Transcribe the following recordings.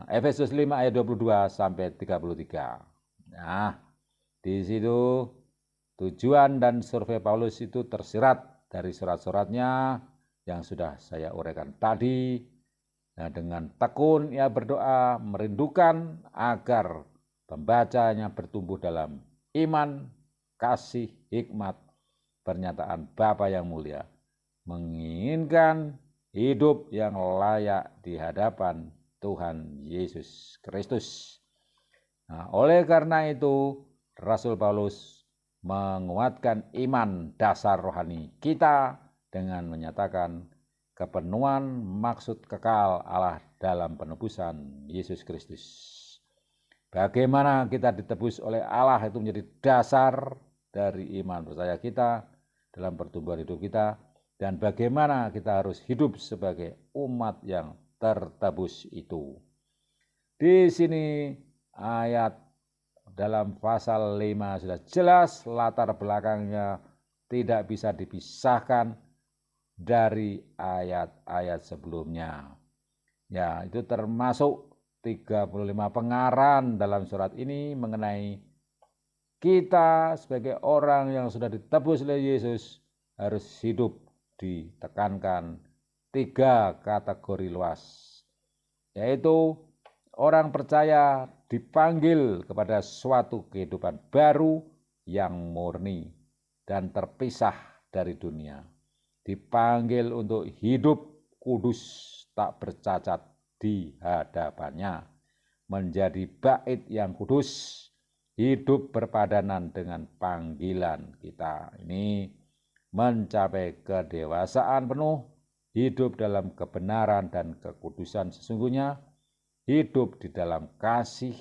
Efesus 5 ayat 22 sampai 33. Nah, di situ tujuan dan survei Paulus itu tersirat dari surat-suratnya yang sudah saya uraikan tadi. Nah, dengan tekun ia berdoa merindukan agar pembacanya bertumbuh dalam iman, kasih, hikmat, pernyataan Bapa yang mulia, menginginkan hidup yang layak di hadapan Tuhan Yesus Kristus. Nah, oleh karena itu, Rasul Paulus menguatkan iman dasar rohani kita dengan menyatakan kepenuhan maksud kekal Allah dalam penebusan Yesus Kristus. Bagaimana kita ditebus oleh Allah itu menjadi dasar dari iman percaya kita dalam pertumbuhan hidup kita, dan bagaimana kita harus hidup sebagai umat yang tertebus itu. Di sini ayat dalam pasal 5 sudah jelas latar belakangnya tidak bisa dipisahkan dari ayat-ayat sebelumnya. Ya, itu termasuk 35 pengaran dalam surat ini mengenai kita sebagai orang yang sudah ditebus oleh Yesus harus hidup ditekankan 3 kategori luas, yaitu orang percaya dipanggil kepada suatu kehidupan baru yang murni dan terpisah dari dunia. Dipanggil untuk hidup kudus tak bercacat di hadapannya, menjadi bait yang kudus, hidup berpadanan dengan panggilan kita ini, mencapai kedewasaan penuh, hidup dalam kebenaran dan kekudusan sesungguhnya, hidup di dalam kasih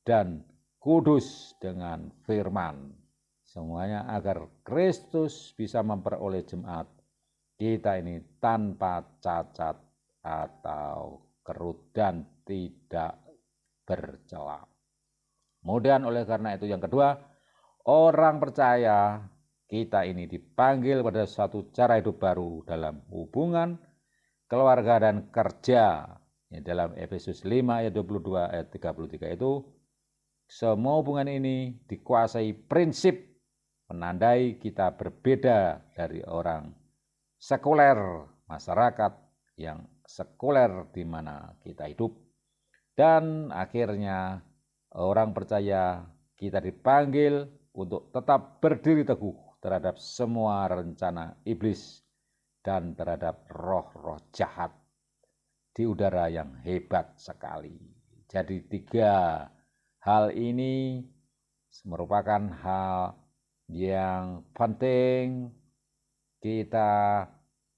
dan kudus dengan firman. Semuanya agar Kristus bisa memperoleh jemaat kita ini tanpa cacat atau kerut dan tidak bercela. Kemudian oleh karena itu yang kedua, orang percaya kita ini dipanggil pada suatu cara hidup baru dalam hubungan, keluarga dan kerja. Dalam Efesus 5 ayat 22 ayat 33 itu, semua hubungan ini dikuasai prinsip menandai kita berbeda dari orang sekuler, masyarakat yang sekuler di mana kita hidup. Dan akhirnya orang percaya kita dipanggil untuk tetap berdiri teguh terhadap semua rencana iblis dan terhadap roh-roh jahat di udara yang hebat sekali. Jadi 3 hal ini merupakan hal yang penting kita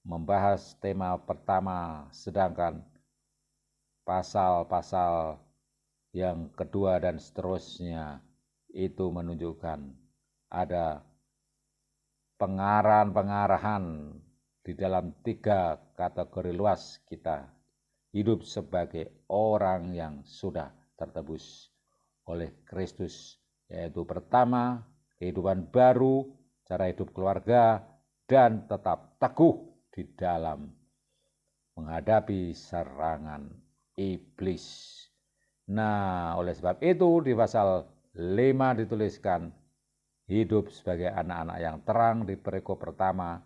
membahas tema pertama, sedangkan pasal-pasal yang kedua dan seterusnya itu menunjukkan ada pengarahan-pengarahan di dalam 3 kategori luas kita hidup sebagai orang yang sudah tertebus oleh Kristus, yaitu pertama, kehidupan baru, cara hidup keluarga, dan tetap teguh di dalam menghadapi serangan iblis. Nah, oleh sebab itu di pasal 5 dituliskan hidup sebagai anak-anak yang terang di perikop pertama,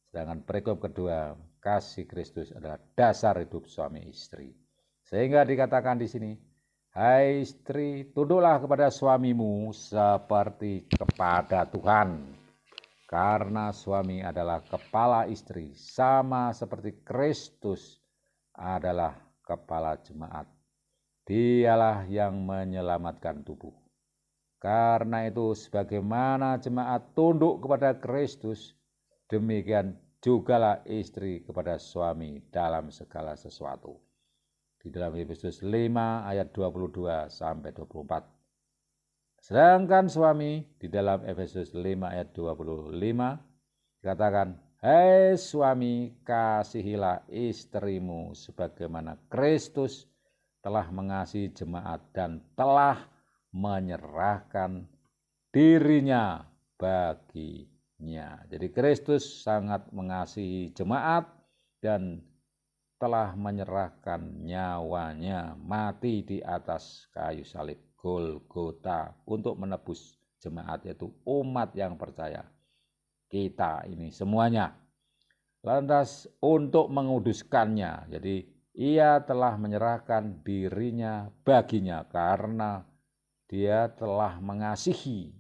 sedangkan perikop kedua, kasih Kristus adalah dasar hidup suami istri. Sehingga dikatakan di sini, hai istri, tunduklah kepada suamimu seperti kepada Tuhan, karena suami adalah kepala istri, sama seperti Kristus adalah kepala jemaat. Dialah yang menyelamatkan tubuh. Karena itu sebagaimana jemaat tunduk kepada Kristus, demikian jugalah istri kepada suami dalam segala sesuatu. Di dalam Efesus 5 ayat 22 sampai 24. Sedangkan suami di dalam Efesus 5 ayat 25 dikatakan, hai suami, kasihilah istrimu sebagaimana Kristus telah mengasihi jemaat dan telah menyerahkan dirinya baginya. Jadi Kristus sangat mengasihi jemaat dan telah menyerahkan nyawanya mati di atas kayu salib Golgota untuk menebus jemaat, yaitu umat yang percaya. Kita ini semuanya. Lantas untuk menguduskannya, jadi ia telah menyerahkan dirinya baginya karena dia telah mengasihi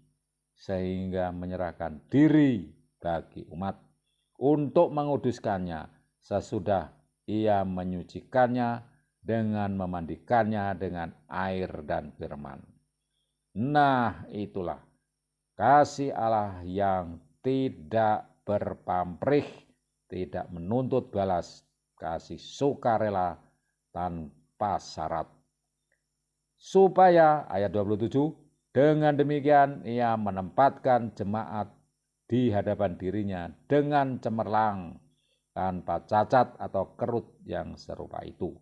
sehingga menyerahkan diri bagi umat untuk menguduskannya sesudah ia menyucikannya dengan memandikannya dengan air dan firman. Nah, itulah kasih Allah yang tidak berpamrih, tidak menuntut balas, kasih sukarela tanpa syarat. Supaya, ayat 27, dengan demikian ia menempatkan jemaat di hadapan dirinya dengan cemerlang, tanpa cacat atau kerut yang serupa itu,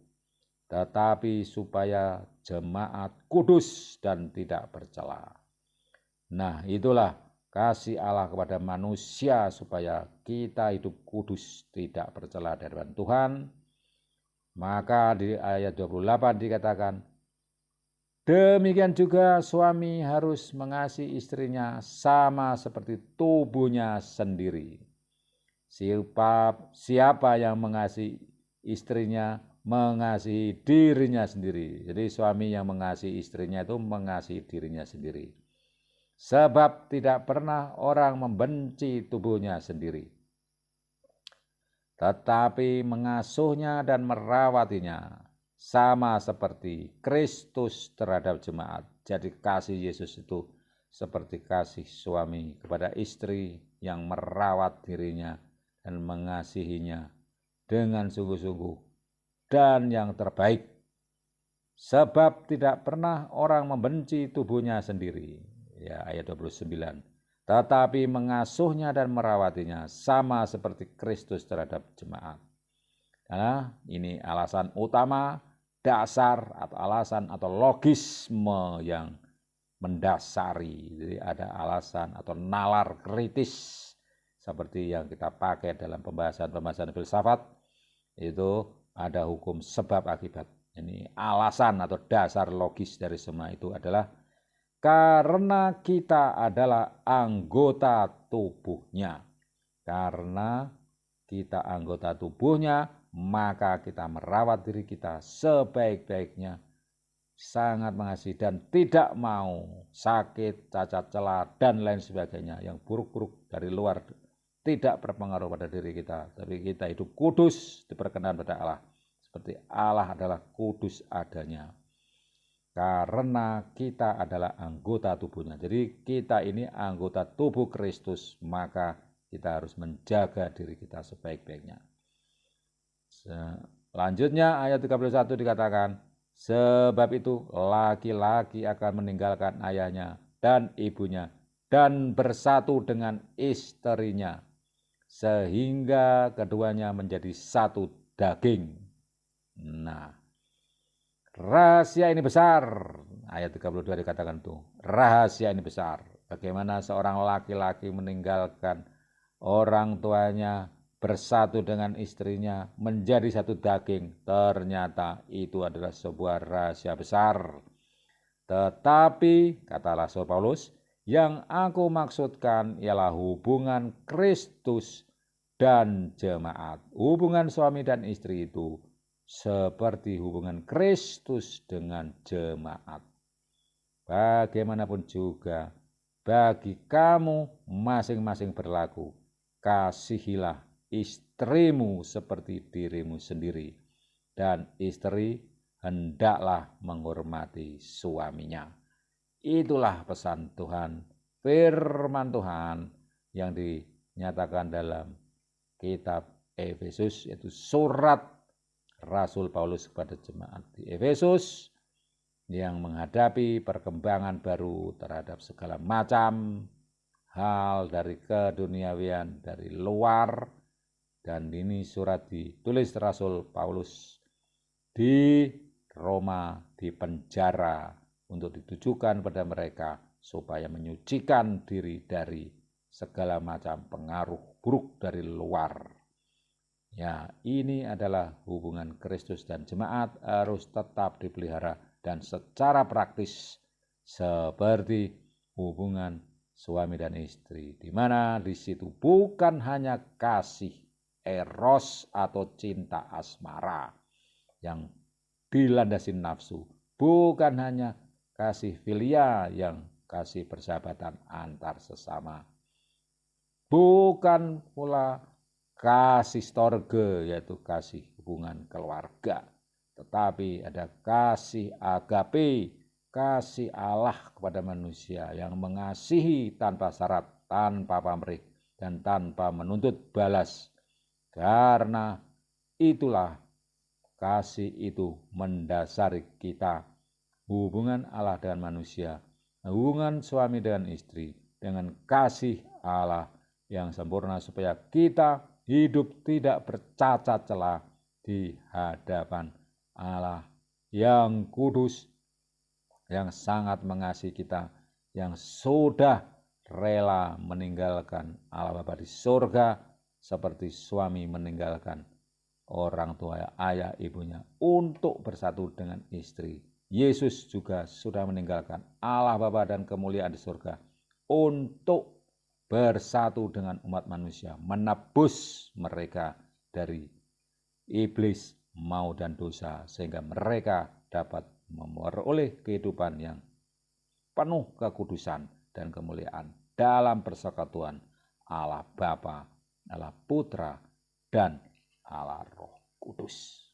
tetapi supaya jemaat kudus dan tidak bercela. Nah, itulah kasih Allah kepada manusia supaya kita hidup kudus, tidak bercela di hadapan Tuhan. Maka di ayat 28 dikatakan, demikian juga suami harus mengasihi istrinya sama seperti tubuhnya sendiri. Siapa yang mengasihi istrinya mengasihi dirinya sendiri. Jadi suami yang mengasihi istrinya itu mengasihi dirinya sendiri. Sebab tidak pernah orang membenci tubuhnya sendiri, tetapi mengasuhnya dan merawatinya sama seperti Kristus terhadap jemaat. Jadi kasih Yesus itu seperti kasih suami kepada istri yang merawat dirinya dan mengasihinya dengan sungguh-sungguh dan yang terbaik. Sebab tidak pernah orang membenci tubuhnya sendiri. Ya, ayat 29. Tetapi mengasuhnya dan merawatinya sama seperti Kristus terhadap jemaat. Karena ini alasan utama, dasar atau alasan atau logisme yang mendasari. Jadi ada alasan atau nalar kritis seperti yang kita pakai dalam pembahasan filsafat, itu ada hukum sebab akibat. Ini alasan atau dasar logis dari semua itu adalah karena kita adalah anggota tubuhnya. Karena kita anggota tubuhnya, maka kita merawat diri kita sebaik-baiknya, sangat mengasihi dan tidak mau sakit, cacat celah, dan lain sebagainya yang buruk-buruk dari luar tidak berpengaruh pada diri kita, tapi kita hidup kudus, diperkenan pada Allah, seperti Allah adalah kudus adanya. Karena kita adalah anggota tubuhnya. Jadi kita ini anggota tubuh Kristus, maka kita harus menjaga diri kita sebaik-baiknya. Selanjutnya ayat 31 dikatakan, sebab itu laki-laki akan meninggalkan ayahnya dan ibunya dan bersatu dengan istrinya, sehingga keduanya menjadi satu daging. Nah, rahasia ini besar. Ayat 32 dikatakan tuh, rahasia ini besar. Bagaimana seorang laki-laki meninggalkan orang tuanya, bersatu dengan istrinya, menjadi satu daging. Ternyata itu adalah sebuah rahasia besar. Tetapi, kata Rasul Paulus, yang aku maksudkan ialah hubungan Kristus dan jemaat. Hubungan suami dan istri itu seperti hubungan Kristus dengan jemaat. Bagaimanapun juga, bagi kamu masing-masing berlaku, kasihilah istrimu seperti dirimu sendiri, dan istri hendaklah menghormati suaminya. Itulah pesan Tuhan, firman Tuhan yang dinyatakan dalam kitab Efesus, yaitu surat Rasul Paulus kepada jemaat di Efesus yang menghadapi perkembangan baru terhadap segala macam hal dari keduniawian, dari luar. Dan ini surat ditulis Rasul Paulus di Roma, di penjara, untuk ditujukan pada mereka supaya menyucikan diri dari segala macam pengaruh buruk dari luar. Ya, ini adalah hubungan Kristus dan jemaat harus tetap dipelihara dan secara praktis seperti hubungan suami dan istri, di mana di situ bukan hanya kasih eros atau cinta asmara yang dilandasi nafsu, bukan hanya kasih filia yang kasih persahabatan antar sesama, bukan pula kasih storge yaitu kasih hubungan keluarga, tetapi ada kasih agape, kasih Allah kepada manusia yang mengasihi tanpa syarat, tanpa pamrih, dan tanpa menuntut balas. Karena itulah kasih itu mendasari kita, hubungan Allah dengan manusia, hubungan suami dengan istri dengan kasih Allah yang sempurna, supaya kita hidup tidak bercacat celah di hadapan Allah yang kudus, yang sangat mengasihi kita, yang sudah rela meninggalkan Allah Bapa di surga seperti suami meninggalkan orang tua, ayah, ibunya untuk bersatu dengan istri. Yesus juga sudah meninggalkan Allah Bapa dan kemuliaan di surga untuk bersatu dengan umat manusia, menebus mereka dari iblis, maut dan dosa, sehingga mereka dapat memperoleh kehidupan yang penuh kekudusan dan kemuliaan dalam persekutuan Allah Bapa, Allah Putra, dan Allah Roh Kudus.